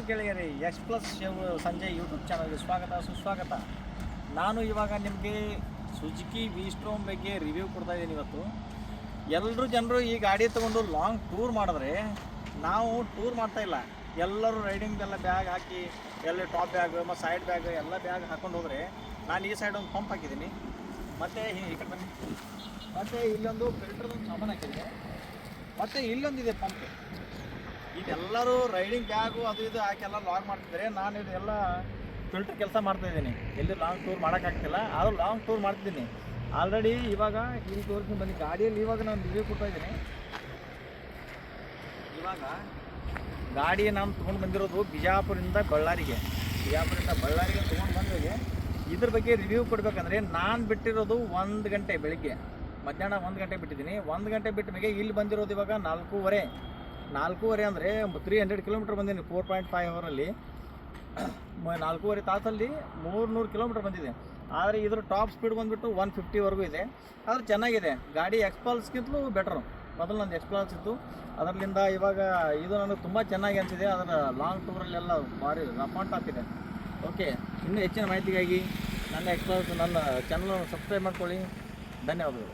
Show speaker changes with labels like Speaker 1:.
Speaker 1: ಗೆಳೆಯರೇ Yash plus Sanjay YouTube ಚಾನಲ್ಗೆ ಸ್ವಾಗತ ಸುಸ್ವಾಗತ. ನಾನು ಇವಾಗ ನಿಮಗೆ ಸುಜುಕಿ ವಿ-ಸ್ಟ್ರೋಮ್ ಬಗ್ಗೆ ರಿವ್ಯೂ ಕೊಡ್ತಾ ಇದ್ದೀನಿ. ಇವತ್ತು ಎಲ್ಲರೂ ಜನರು ಈ ಗಾಡಿ ತೊಗೊಂಡು ಲಾಂಗ್ ಟೂರ್ ಮಾಡಿದ್ರೆ ನಾವು ಟೂರ್ ಮಾಡ್ತಾಯಿಲ್ಲ. ಎಲ್ಲರೂ ರೈಡಿಂಗ್ದೆಲ್ಲ ಬ್ಯಾಗ್ ಹಾಕಿ ಎಲ್ಲ ಟಾಪ್ ಬ್ಯಾಗ್ ಮತ್ತು ಸೈಡ್ ಬ್ಯಾಗ್ ಎಲ್ಲ ಬ್ಯಾಗ್ ಹಾಕ್ಕೊಂಡು ಹೋದರೆ ನಾನು ಈ ಸೈಡ್ ಒಂದು ಪಂಪ್ ಹಾಕಿದ್ದೀನಿ. ಮತ್ತು ಈ ಕಡೆ ಬನ್ನಿ, ಮತ್ತು ಇಲ್ಲೊಂದು ಫಿಲ್ಟರ್ದೊಂದು ಸಾಮಾನು ಹಾಕಿದ್ದೀನಿ. ಮತ್ತು ಇಲ್ಲೊಂದಿದೆ ಪಂಪ್. ಇದೆಲ್ಲರೂ ರೈಡಿಂಗ್ ಬ್ಯಾಗು ಅದು ಇದು ಹಾಕೆಲ್ಲ ಲಾಂಗ್ ಮಾಡ್ತಿದ್ದಾರೆ. ನಾನು ಇದೆಲ್ಲ ಫಿಲ್ಟರ್ ಕೆಲಸ ಮಾಡ್ತಾಯಿದ್ದೀನಿ. ಎಲ್ಲಿ ಲಾಂಗ್ ಟೂರ್ ಮಾಡೋಕ್ಕಾಗ್ತಿಲ್ಲ, ಆದರೂ ಲಾಂಗ್ ಟೂರ್ ಮಾಡ್ತಿದ್ದೀನಿ ಆಲ್ರೆಡಿ. ಇವಾಗ ಇಲ್ಲಿ ತೋರಿಸ್ಕೊಂಡು ಬನ್ನಿ ಗಾಡಿಯಲ್ಲಿ. ಇವಾಗ ನಾನು ರಿವ್ಯೂ ಕೊಡ್ತಾಯಿದ್ದೀನಿ. ಇವಾಗ ಗಾಡಿ ನಾನು ತೊಗೊಂಡು ಬಂದಿರೋದು ಬಿಜಾಪುರದಿಂದ ಬಳ್ಳಾರಿಗೆ ತೊಗೊಂಡು ಬಂದಾಗ ಇದ್ರ ಬಗ್ಗೆ ರಿವ್ಯೂ ಕೊಡಬೇಕಂದ್ರೆ ನಾನು ಬಿಟ್ಟಿರೋದು 1 ಗಂಟೆ ಬೆಳಿಗ್ಗೆ, ಮಧ್ಯಾಹ್ನ 1 ಗಂಟೆ ಬಿಟ್ಟಿದ್ದೀನಿ. 1 ಗಂಟೆ ಬಿಟ್ಟ ಮೇಲೆ ಇಲ್ಲಿ ಬಂದಿರೋದು ಇವಾಗ 4:30 ಅಂದರೆ 300 ಕಿಲೋಮೀಟ್ರ್ ಬಂದೀನಿ. 4.5 ಅವರಲ್ಲಿ 4.5 ತಾಸಲ್ಲಿ 300 ಕಿಲೋಮೀಟ್ರ್ ಬಂದಿದೆ. ಆದರೆ ಇದ್ರ ಟಾಪ್ ಸ್ಪೀಡ್ ಬಂದುಬಿಟ್ಟು 150ವರೆಗೂ ಇದೆ. ಆದರೆ ಚೆನ್ನಾಗಿದೆ ಗಾಡಿ. ಎಕ್ಸ್ಪಲ್ಸ್ಗಿಂತಲೂ ಬೆಟ್ರು. ಮೊದಲು ನಂದು ಎಕ್ಸ್ಪಲ್ಸ್ ಇತ್ತು, ಅದರಲ್ಲಿಂದ ಇವಾಗ ಇದು ನನಗೆ ತುಂಬ ಚೆನ್ನಾಗಿ ಅನಿಸಿದೆ. ಅದರ ಲಾಂಗ್ ಟೂರಲ್ಲೆಲ್ಲ ಭಾರಿ ರಫ್ ಆನ್ ಟಾಪ್ ಇದೆ. ಓಕೆ, ಇನ್ನೂ ಹೆಚ್ಚಿನ ಮಾಹಿತಿಗಾಗಿ ನನ್ನ ಚಾನಲನ್ನು ಸಬ್ಸ್ಕ್ರೈಬ್ ಮಾಡ್ಕೊಳ್ಳಿ. ಧನ್ಯವಾದಗಳು.